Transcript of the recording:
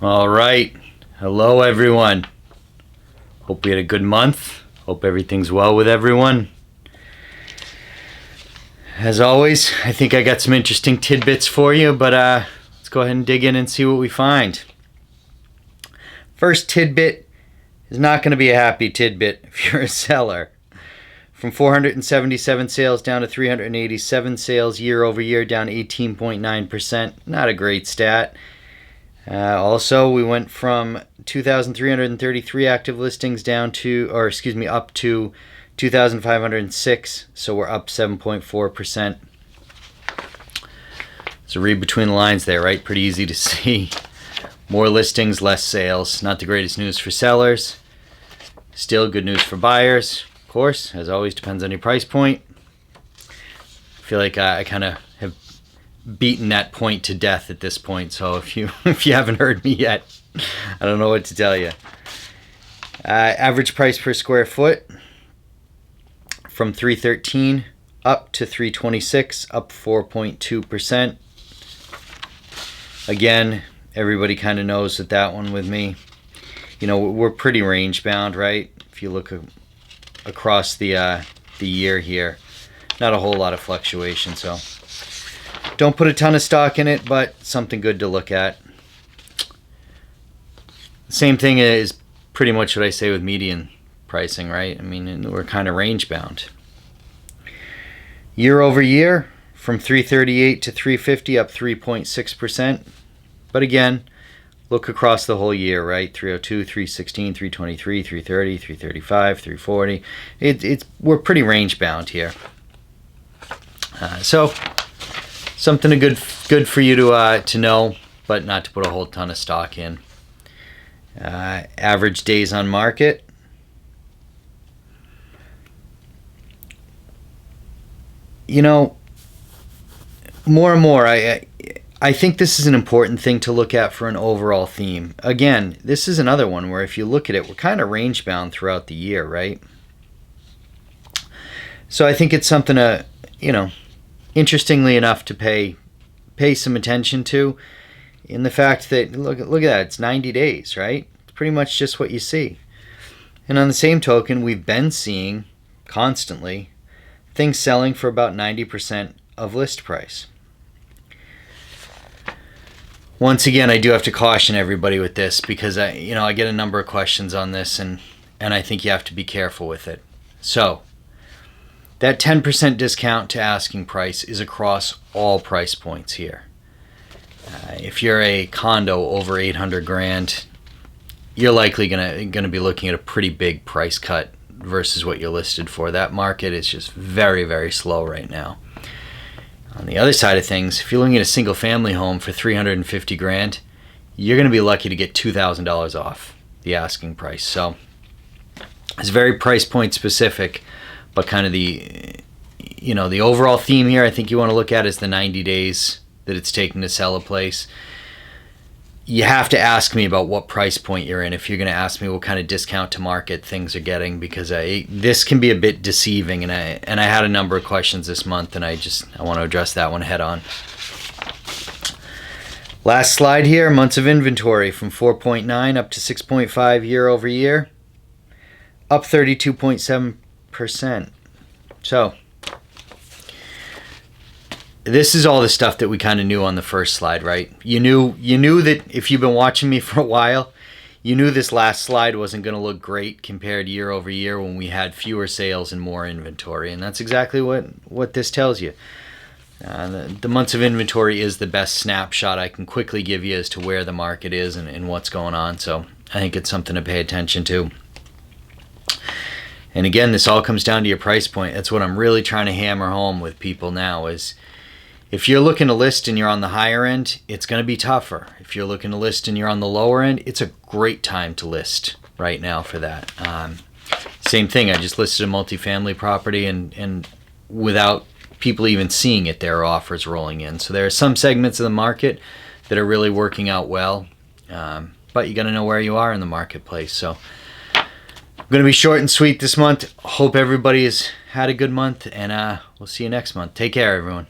All right. Hello, everyone. Hope we had a good month. Hope everything's well with everyone. As always, I think I got some interesting tidbits for you, but let's go ahead and dig in and see what we find. First tidbit is not going to be a happy tidbit if you're a seller. From 477 sales down to 387 sales year over year, down 18.9%. Not a great stat. Also, we went from 2,333 active listings up to 2,506, so we're up 7.4%. So read between the lines there, right? Pretty easy to see. More listings, less sales. Not the greatest news for sellers. Still good news for buyers. Of course, as always, depends on your price point. I feel like I kind of have beaten that point to death at this point. So if you haven't heard me yet, I don't know what to tell you. Average price per square foot from $313 up to $326, up 4.2%. Again, everybody kind of knows that one with me. You know, we're pretty range bound, right? If you look across the year here, not a whole lot of fluctuation, so don't put a ton of stock in it, but something good to look at. Same thing is pretty much what I say with median pricing, right? I mean, we're kind of range bound. Year over year, from 338 to 350, up 3.6%. But again, look across the whole year, right? 302, 316, 323, 330, 335, 340. We're pretty range bound here. So something good for you to know, but not to put a whole ton of stock in. Average days on market. You know, more and more, I think this is an important thing to look at for an overall theme. Again, this is another one where if you look at it, we're kind of range bound throughout the year, right? So I think it's something to, interestingly enough, to pay some attention to, in the fact that look at that, it's 90 days, right? It's pretty much just what you see. And on the same token, we've been seeing constantly things selling for about 90% of list price. Once again, I do have to caution everybody with this because I get a number of questions on this, and I think you have to be careful with it. So that 10% discount to asking price is across all price points here. If you're a condo over 800 grand, you're likely gonna be looking at a pretty big price cut versus what you're listed for. That market is just very, very slow right now. On the other side of things, if you're looking at a single family home for 350 grand, you're going to be lucky to get $2,000 off the asking price. So it's very price point specific, but kind of the overall theme here I think you want to look at is the 90 days that it's taking to sell a place. You have to ask me about what price point you're in if you're going to ask me what kind of discount to market things are getting, because this can be a bit deceiving, and I had a number of questions this month, and I want to address that one head on. Last slide here, months of inventory from 4.9 up to 6.5 year over year, up 32.7%. So this is all the stuff that we kind of knew on the first slide, right? You knew that if you've been watching me for a while, you knew this last slide wasn't going to look great compared year over year when we had fewer sales and more inventory. And that's exactly what this tells you. The months of inventory is the best snapshot I can quickly give you as to where the market is and what's going on. So I think it's something to pay attention to. And again, this all comes down to your price point. That's what I'm really trying to hammer home with people now is, if you're looking to list and you're on the higher end, it's going to be tougher. If you're looking to list and you're on the lower end, it's a great time to list right now for that. Same thing, I just listed a multifamily property and without people even seeing it, there are offers rolling in. So there are some segments of the market that are really working out well, but you got to know where you are in the marketplace. So I'm going to be short and sweet this month. Hope everybody has had a good month, and we'll see you next month. Take care, everyone.